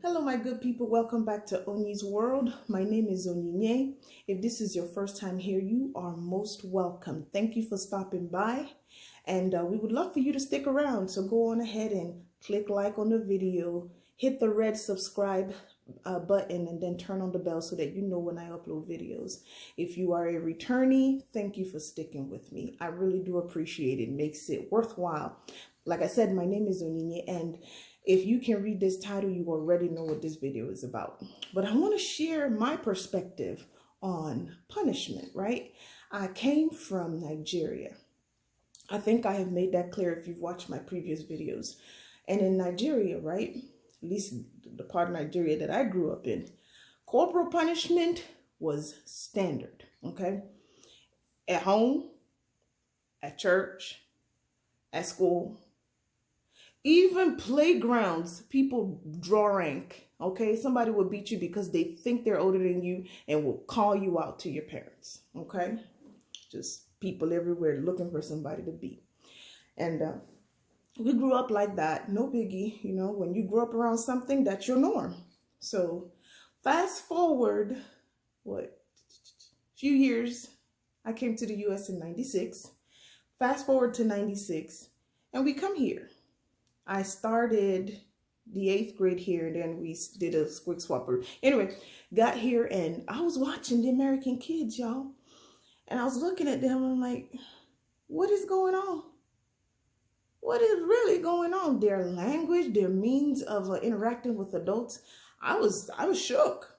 Hello, my good people. Welcome back to Onyi's World. My name is Onyinye. If this is your first time here, you are most welcome. Thank you for stopping by. And we would love for you to stick around. So go on ahead and click like on the video, hit the red subscribe button, and then turn on the bell so that you know when I upload videos. If you are a returnee, thank you for sticking with me. I really do appreciate it. It makes it worthwhile. Like I said, my name is Onyinye, and if you can read this title, you already know what this video is about. But I want to share my perspective on punishment, right? I came from Nigeria. I think I have made that clear if you've watched my previous videos. And in Nigeria, right, at least the part of Nigeria that I grew up in, corporal punishment was standard, okay? At home, at church, at school, even playgrounds, people draw rank, okay? Somebody will beat you because they think they're older than you and will call you out to your parents, okay? Just people everywhere looking for somebody to beat. And we grew up like that, no biggie. You know, when you grow up around something, that's your norm. So fast forward, few years, I came to the U.S. in 96. Fast forward to 96, and we come here. I started the 8th grade here, and then we did a quick swapper. Anyway, got here, and I was watching the American kids, y'all. And I was looking at them, and I'm like, what is going on? What is really going on? Their language, their means of interacting with adults, I was shook.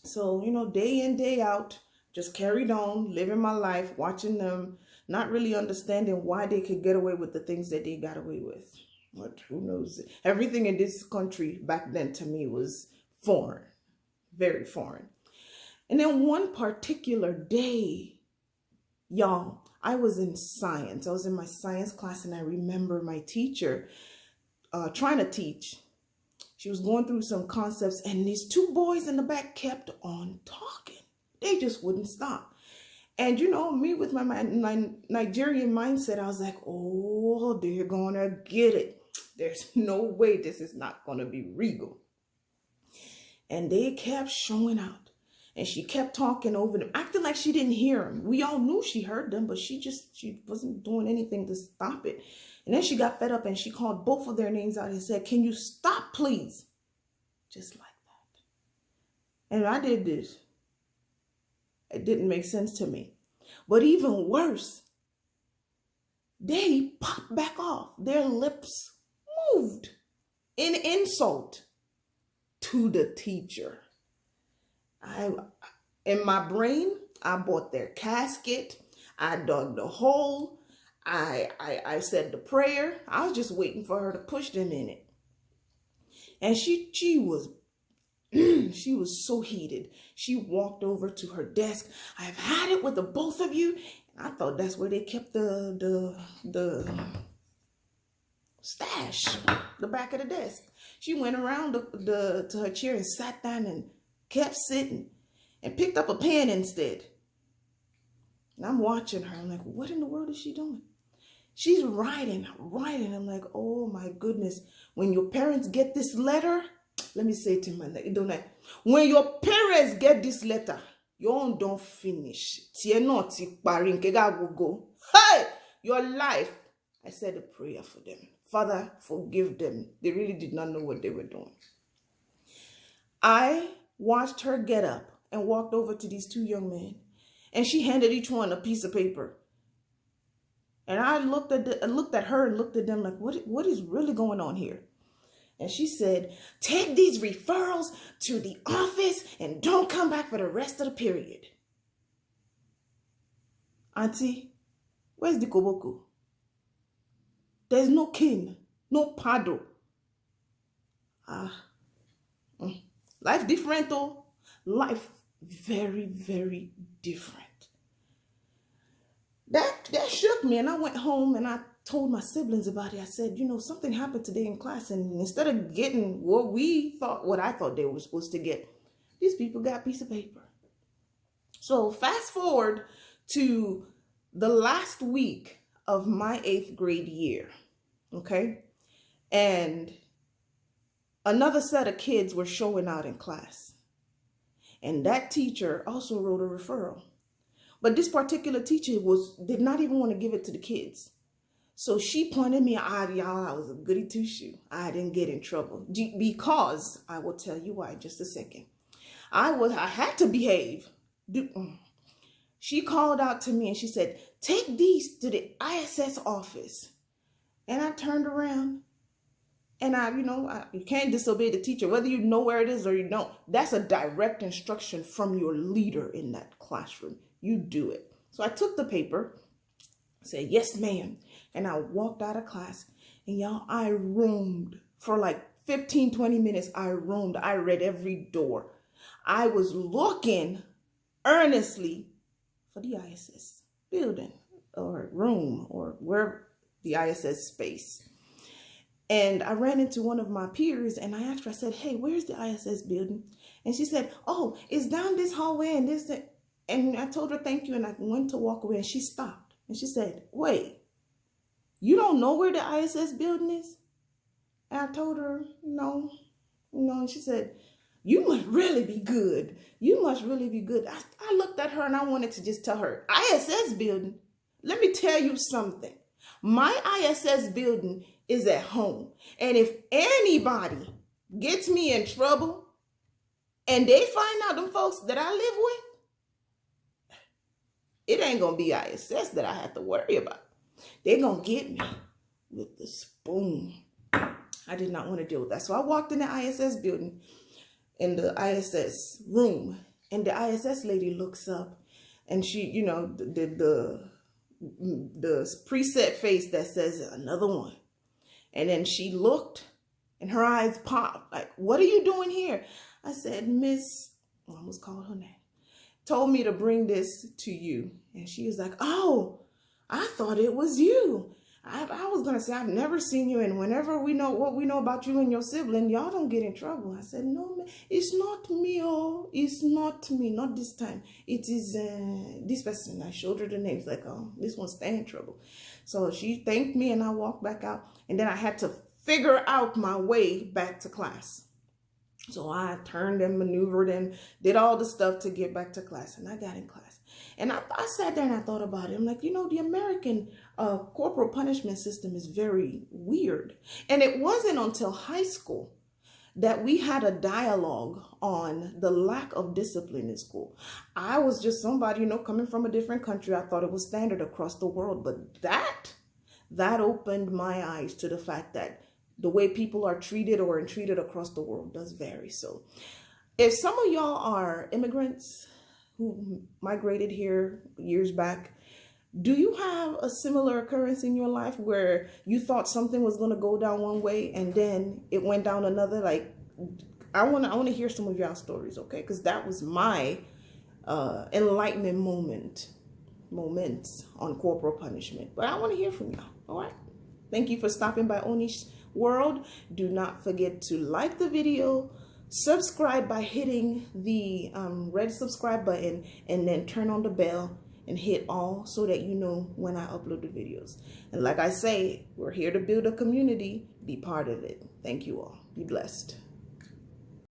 So, you know, day in, day out, just carried on, living my life, watching them, not really understanding why they could get away with the things that they got away with. But who knows? Everything in this country back then to me was foreign, very foreign. And then one particular day, y'all, I was in science. I was in my science class, and I remember my teacher trying to teach. She was going through some concepts, and these two boys in the back kept on talking. They just wouldn't stop. And you know, me with my Nigerian mindset, I was like, oh, they're gonna get it. There's no way this is not gonna be regal. And they kept showing out. And she kept talking over them, acting like she didn't hear them. We all knew she heard them, but she wasn't doing anything to stop it. And then she got fed up, and she called both of their names out and said, can you stop, please? Just like that. And I did this. It didn't make sense to me. But even worse, they popped back off. Their lips moved in insult to the teacher. In my brain, I bought their casket. I dug the hole. I said the prayer. I was just waiting for her to push them in it. And she was she was so heated. She walked over to her desk. I've had it with the both of you. I thought that's where they kept the stash, the back of the desk. She went around to her chair and sat down and kept sitting and picked up a pen instead. And I'm watching her. I'm like, what in the world is she doing? She's writing. I'm like, oh my goodness. When your parents get this letter, let me say it to my don't. When your parents get this letter, your own don't finish. Hey, your life. I said a prayer for them. Father, forgive them. They really did not know what they were doing. I watched her get up and walked over to these two young men, and she handed each one a piece of paper. And I looked at her and looked at them like, what is really going on here? And she said, take these referrals to the office and don't come back for the rest of the period. Auntie, where's the koboko? There's no king, no pado. Life different though. Life very, very different. That shook me, and I went home and I told my siblings about it. I said, you know, something happened today in class, and instead of getting what I thought they were supposed to get, these people got a piece of paper. So fast forward to the last week of my 8th grade year, okay? And another set of kids were showing out in class. And that teacher also wrote a referral. But this particular teacher did not even want to give it to the kids. So she pointed me out, y'all, I was a goody two-shoe. I didn't get in trouble because I will tell you why in just a second. I had to behave. She called out to me and she said, take these to the ISS office. And I turned around and you can't disobey the teacher, whether you know where it is or you don't. That's a direct instruction from your leader in that classroom. You do it. So I took the paper, said, yes, ma'am. And I walked out of class and y'all, I roamed for like 15, 20 minutes. I roamed. I read every door. I was looking earnestly for the ISS building or room or where the ISS space. And I ran into one of my peers and I asked her, I said, hey, where's the ISS building? And she said, oh, it's down this hallway and this. And I told her, thank you. And I went to walk away and she stopped. And she said, wait, you don't know where the ISS building is? And I told her, no. And she said, you must really be good. You must really be good. I looked at her and I wanted to just tell her, ISS building? Let me tell you something. My ISS building is at home. And if anybody gets me in trouble and they find out them folks that I live with, it ain't going to be ISS that I have to worry about. They're going to get me with the spoon. I did not want to deal with that. So I walked in the ISS building, in the ISS room, and the ISS lady looks up and she, the preset face that says another one. And then she looked and her eyes popped like, what are you doing here? I said, Miss, I almost called her name, told me to bring this to you. And she was like, oh, I thought it was you. I was going to say, I've never seen you. And whenever we know what we know about you and your sibling, y'all don't get in trouble. I said, no, man, it's not me. Oh, it's not me. Not this time. It is this person. I showed her the names like, oh, this one's staying in trouble. So she thanked me and I walked back out. And then I had to figure out my way back to class. So I turned and maneuvered and did all the stuff to get back to class. And I got in class. And I sat there and I thought about it. I'm like, the American corporal punishment system is very weird. And it wasn't until high school that we had a dialogue on the lack of discipline in school. I was just somebody, coming from a different country. I thought it was standard across the world. But that opened my eyes to the fact that the way people are treated or entreated across the world does vary. So if some of y'all are immigrants who migrated here years back, do you have a similar occurrence in your life where you thought something was going to go down one way and then it went down another? Like, I want to hear some of y'all stories, okay? Because that was my enlightenment moments on corporal punishment. But I want to hear from y'all, all right? Thank you for stopping by Oni's World. Do not forget to like the video, subscribe by hitting the red subscribe button, and then turn on the bell and hit all so that you know when I upload the videos. And like I say, we're here to build a community. Be part of it. Thank you all. Be blessed.